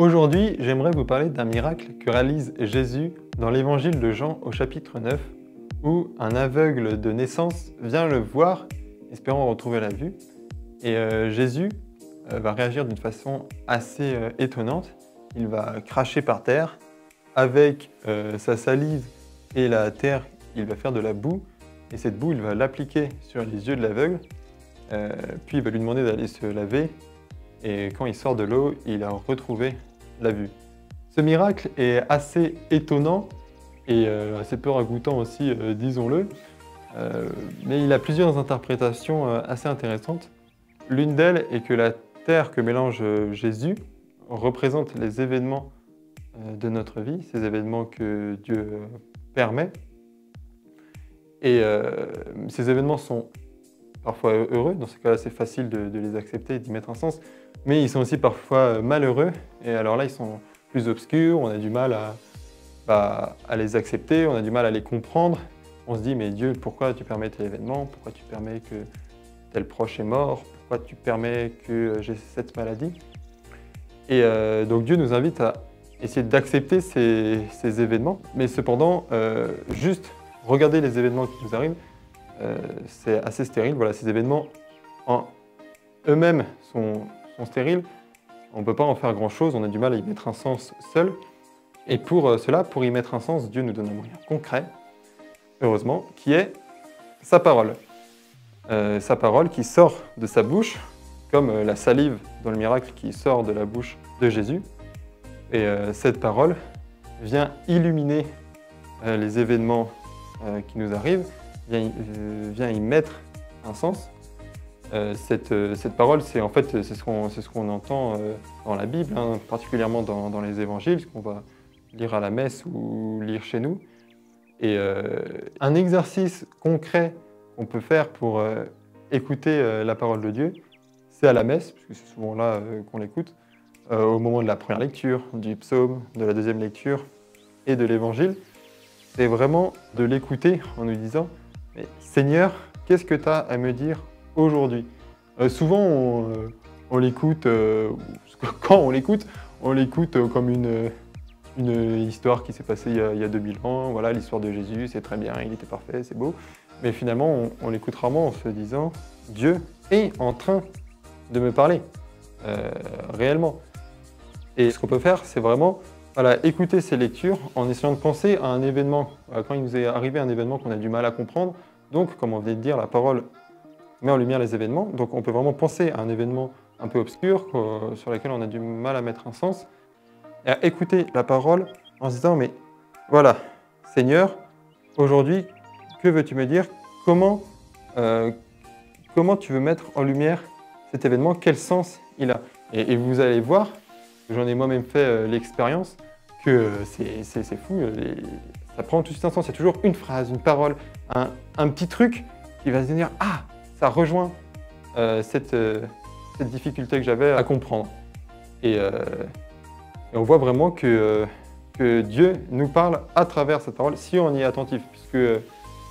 Aujourd'hui, j'aimerais vous parler d'un miracle que réalise Jésus dans l'évangile de Jean au chapitre 9, où un aveugle de naissance vient le voir, espérant retrouver la vue. Et Jésus va réagir d'une façon assez étonnante. Il va cracher par terre, avec sa salive et la terre, il va faire de la boue, et cette boue, il va l'appliquer sur les yeux de l'aveugle, puis il va lui demander d'aller se laver, et quand il sort de l'eau, il a retrouvé la vue. Ce miracle est assez étonnant et assez peu ragoûtant aussi, disons-le, mais il a plusieurs interprétations assez intéressantes. L'une d'elles est que la terre que mélange Jésus représente les événements de notre vie, ces événements que Dieu permet. Et ces événements sont parfois heureux, dans ce cas-là c'est facile de les accepter et d'y mettre un sens, mais ils sont aussi parfois malheureux, et alors là ils sont plus obscurs, on a du mal à les accepter, on a du mal à les comprendre. On se dit mais Dieu, pourquoi tu permets tel événement, pourquoi tu permets que tel proche est mort, pourquoi tu permets que j'ai cette maladie? Et donc Dieu nous invite à essayer d'accepter ces événements, mais cependant juste regarder les événements qui nous arrivent, c'est assez stérile. Voilà, ces événements en eux-mêmes sont stériles. On ne peut pas en faire grand-chose, on a du mal à y mettre un sens seul. Et pour cela, pour y mettre un sens, Dieu nous donne un moyen concret, heureusement, qui est sa parole. Sa parole qui sort de sa bouche, comme la salive dans le miracle qui sort de la bouche de Jésus. Et cette parole vient illuminer les événements qui nous arrivent, vient y mettre un sens. Cette parole, c'est ce qu'on entend dans la Bible, hein, particulièrement dans les évangiles, ce qu'on va lire à la messe ou lire chez nous. Et un exercice concret qu'on peut faire pour écouter la parole de Dieu, c'est à la messe, puisque c'est souvent là qu'on l'écoute, au moment de la première lecture, du psaume, de la deuxième lecture et de l'évangile. C'est vraiment de l'écouter en nous disant « Mais Seigneur, qu'est-ce que tu as à me dire aujourd'hui ?» Souvent, on l'écoute, quand on l'écoute comme une histoire qui s'est passée il y a 2000 ans. Voilà, l'histoire de Jésus, c'est très bien, il était parfait, c'est beau. Mais finalement, on l'écoute rarement en se disant « Dieu est en train de me parler, réellement ». Et ce qu'on peut faire, c'est vraiment écouter ces lectures en essayant de penser à un événement. Quand il nous est arrivé un événement qu'on a du mal à comprendre, donc, comme on vient de dire, la parole met en lumière les événements. Donc, on peut vraiment penser à un événement un peu obscur, sur lequel on a du mal à mettre un sens, et à écouter la parole en se disant, mais voilà, Seigneur, aujourd'hui, que veux-tu me dire? Comment tu veux mettre en lumière cet événement? Quel sens il a? Et vous allez voir, j'en ai moi-même fait l'expérience, que c'est fou, ça prend tout de suite un sens. Il y a toujours une phrase, une parole, un petit truc qui va se dire « Ah, ça rejoint cette difficulté que j'avais à comprendre ». Et on voit vraiment que Dieu nous parle à travers cette parole, si on y est attentif, puisque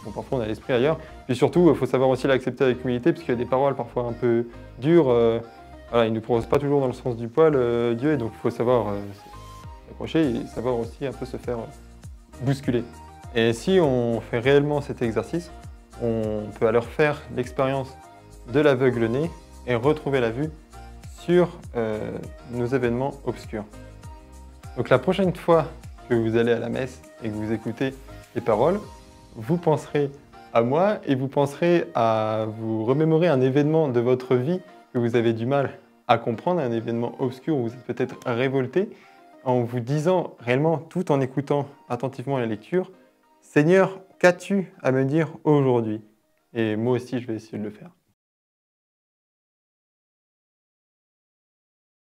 bon, parfois on a l'esprit ailleurs. Puis surtout, il faut savoir aussi l'accepter avec humilité, puisqu'il y a des paroles parfois un peu dures. Voilà, il ne nous propose pas toujours dans le sens du poil, Dieu, et donc il faut savoir s'accrocher et savoir aussi un peu se faire bousculer. Et si on fait réellement cet exercice, on peut alors faire l'expérience de l'aveugle-né et retrouver la vue sur nos événements obscurs. Donc la prochaine fois que vous allez à la messe et que vous écoutez les paroles, vous penserez à moi et vous penserez à vous remémorer un événement de votre vie que vous avez du mal à comprendre, un événement obscur où vous êtes peut-être révolté, en vous disant réellement, tout en écoutant attentivement la lecture, « Seigneur, qu'as-tu à me dire aujourd'hui ?» Et moi aussi, je vais essayer de le faire.